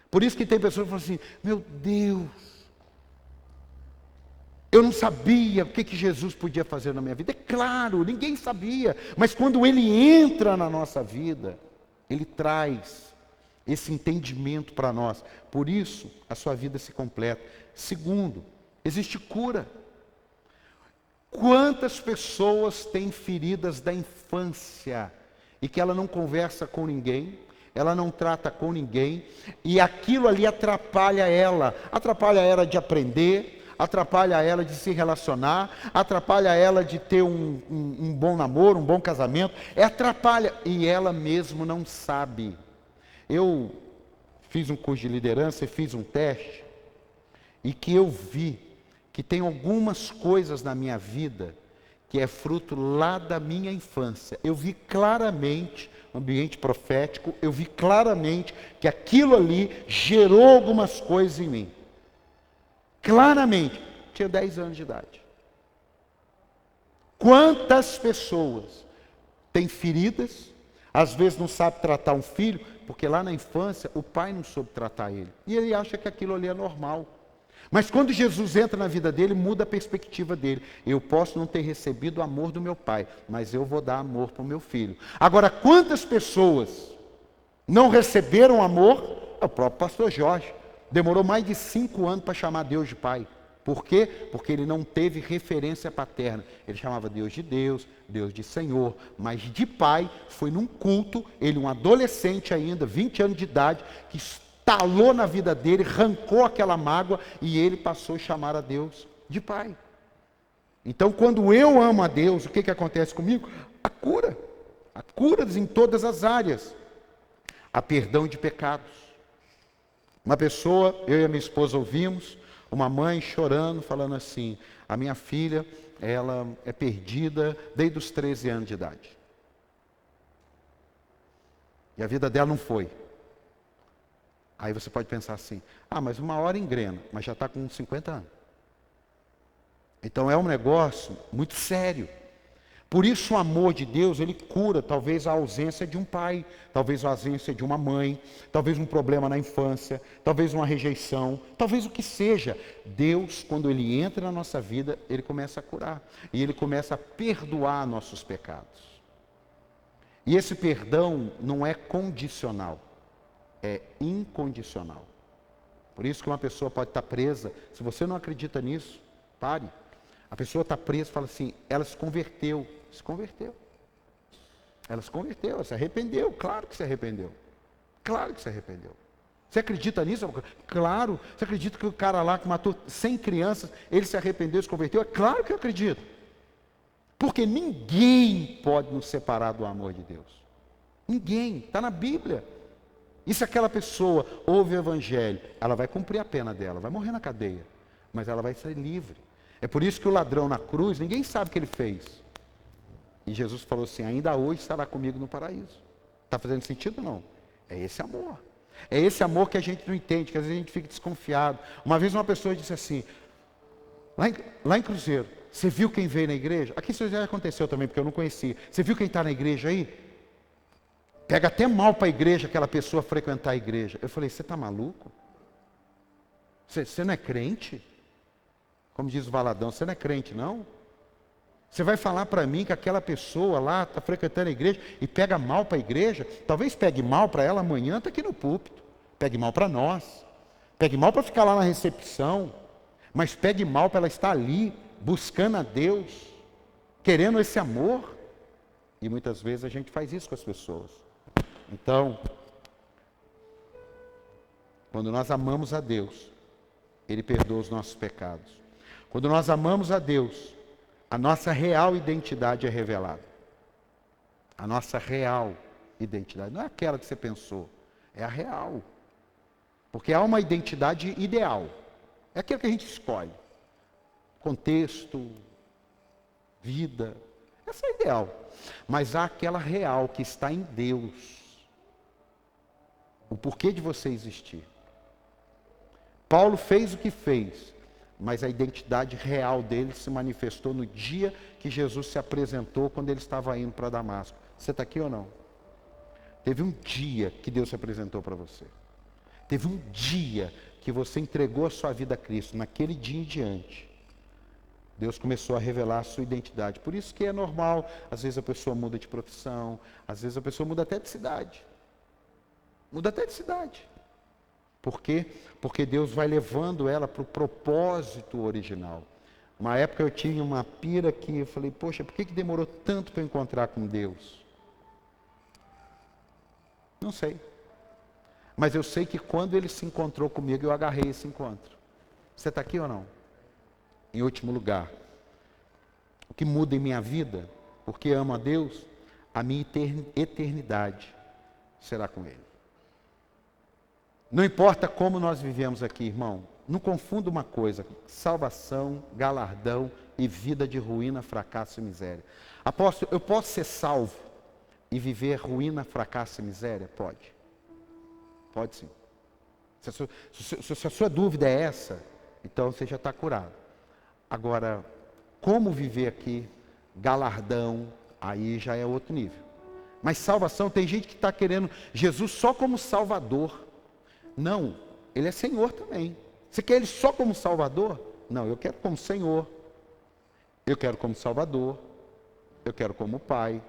Por isso que tem pessoas que falam assim: meu Deus, eu não sabia o que Jesus podia fazer na minha vida. É claro, ninguém sabia, mas quando Ele entra na nossa vida, Ele traz esse entendimento para nós. Por isso, a sua vida se completa. Segundo, existe cura. Quantas pessoas têm feridas da infância e que ela não conversa com ninguém, ela não trata com ninguém, e aquilo ali atrapalha ela de aprender, atrapalha ela de se relacionar, atrapalha ela de ter um bom namoro, um bom casamento, atrapalha, e ela mesmo não sabe. Eu fiz um curso de liderança e fiz um teste, e que eu vi que tem algumas coisas na minha vida que é fruto lá da minha infância. Eu vi claramente, no ambiente profético, eu vi claramente que aquilo ali gerou algumas coisas em mim. Claramente. Tinha 10 anos de idade. Quantas pessoas têm feridas, às vezes não sabe tratar um filho, porque lá na infância o pai não soube tratar ele. E ele acha que aquilo ali é normal. Mas quando Jesus entra na vida dele, muda a perspectiva dele. Eu posso não ter recebido o amor do meu pai, mas eu vou dar amor para o meu filho. Agora, quantas pessoas não receberam amor? É o próprio pastor Jorge. Demorou mais de 5 anos para chamar Deus de pai. Por quê? Porque ele não teve referência paterna. Ele chamava Deus de Deus, Deus de Senhor, mas de pai foi num culto, ele um adolescente ainda, 20 anos de idade, que estalou na vida dele, arrancou aquela mágoa e ele passou a chamar a Deus de pai. Então, quando eu amo a Deus, o que acontece comigo? A cura em todas as áreas. Há perdão de pecados. Uma pessoa, eu e a minha esposa ouvimos, uma mãe chorando, falando assim, a minha filha, ela é perdida desde os 13 anos de idade. E a vida dela não foi. Aí você pode pensar assim, mas uma hora engrena, mas já está com 50 anos. Então é um negócio muito sério. Por isso o amor de Deus, ele cura talvez a ausência de um pai, talvez a ausência de uma mãe, talvez um problema na infância, talvez uma rejeição, talvez o que seja. Deus, quando ele entra na nossa vida, ele começa a curar. E ele começa a perdoar nossos pecados. E esse perdão não é condicional, é incondicional. Por isso que uma pessoa pode estar presa. Se você não acredita nisso, pare. A pessoa está presa e fala assim, ela se converteu. Se converteu. Ela se converteu, ela se arrependeu. Claro que se arrependeu. Claro que se arrependeu. Você acredita nisso? Claro. Você acredita que o cara lá que matou 100 crianças, ele se arrependeu e se converteu? É claro que eu acredito. Porque ninguém pode nos separar do amor de Deus. Ninguém. Está na Bíblia. E se aquela pessoa ouve o Evangelho, ela vai cumprir a pena dela, vai morrer na cadeia. Mas ela vai ser livre. É por isso que o ladrão na cruz, ninguém sabe o que ele fez. E Jesus falou assim, ainda hoje estará comigo no paraíso. Está fazendo sentido ou não? É esse amor. É esse amor que a gente não entende, que às vezes a gente fica desconfiado. Uma vez uma pessoa disse assim, lá em Cruzeiro, você viu quem veio na igreja? Aqui isso já aconteceu também, porque eu não conhecia. Você viu quem está na igreja aí? Pega até mal para a igreja, aquela pessoa frequentar a igreja. Eu falei, você está maluco? Você não é crente? Como diz o Valadão, você não é crente, não? Você vai falar para mim que aquela pessoa lá está frequentando a igreja e pega mal para a igreja? Talvez pegue mal para ela amanhã, está aqui no púlpito. Pegue mal para nós. Pegue mal para ficar lá na recepção. Mas pegue mal para ela estar ali, buscando a Deus, querendo esse amor. E muitas vezes a gente faz isso com as pessoas. Então, quando nós amamos a Deus, Ele perdoa os nossos pecados. Quando nós amamos a Deus, a nossa real identidade é revelada. A nossa real identidade. Não é aquela que você pensou, é a real. Porque há uma identidade ideal. É aquilo que a gente escolhe. Contexto, vida. Essa é a ideal. Mas há aquela real que está em Deus. O porquê de você existir. Paulo fez o que fez. Mas a identidade real dele se manifestou no dia que Jesus se apresentou, quando ele estava indo para Damasco. Você está aqui ou não? Teve um dia que Deus se apresentou para você. Teve um dia que você entregou a sua vida a Cristo. Naquele dia em diante, Deus começou a revelar a sua identidade. Por isso que é normal, às vezes a pessoa muda de profissão, às vezes a pessoa muda até de cidade. Muda até de cidade. Por quê? Porque Deus vai levando ela para o propósito original. Uma época eu tinha uma pira que eu falei, poxa, por que demorou tanto para eu encontrar com Deus? Não sei. Mas eu sei que quando Ele se encontrou comigo, eu agarrei esse encontro. Você está aqui ou não? Em último lugar, o que muda em minha vida, porque amo a Deus, a minha eternidade será com Ele. Não importa como nós vivemos aqui, irmão, não confunda uma coisa, salvação, galardão e vida de ruína, fracasso e miséria. Apóstolo, eu posso ser salvo e viver ruína, fracasso e miséria? Pode. Pode sim. Se a sua dúvida é essa, então você já está curado. Agora, como viver aqui, galardão, aí já é outro nível. Mas salvação, tem gente que está querendo Jesus só como Salvador. Não, Ele é Senhor também. Você quer Ele só como Salvador? Não, eu quero como Senhor. Eu quero como Salvador. Eu quero como Pai.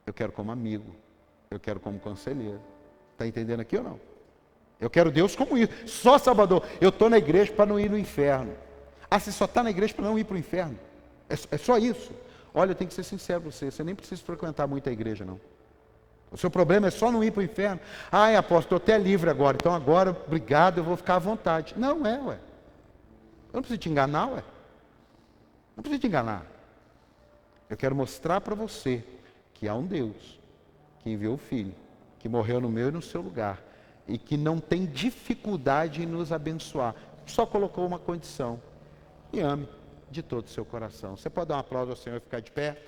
Eu quero como amigo. Eu quero como conselheiro. Está entendendo aqui ou não? Eu quero Deus como isso. Só Salvador. Eu estou na igreja para não ir no inferno. Ah, você só está na igreja para não ir para o inferno. É só isso. Olha, eu tenho que ser sincero com você. Você nem precisa frequentar muito a igreja, não. O seu problema é só não ir para o inferno. Ah, apóstolo, estou até livre agora. Então agora, obrigado, eu vou ficar à vontade. Não é, ué. Eu não preciso te enganar, ué. Não preciso te enganar. Eu quero mostrar para você que há um Deus que enviou o Filho, que morreu no meu e no seu lugar, e que não tem dificuldade em nos abençoar. Só colocou uma condição: me ame de todo o seu coração. Você pode dar um aplauso ao Senhor e ficar de pé?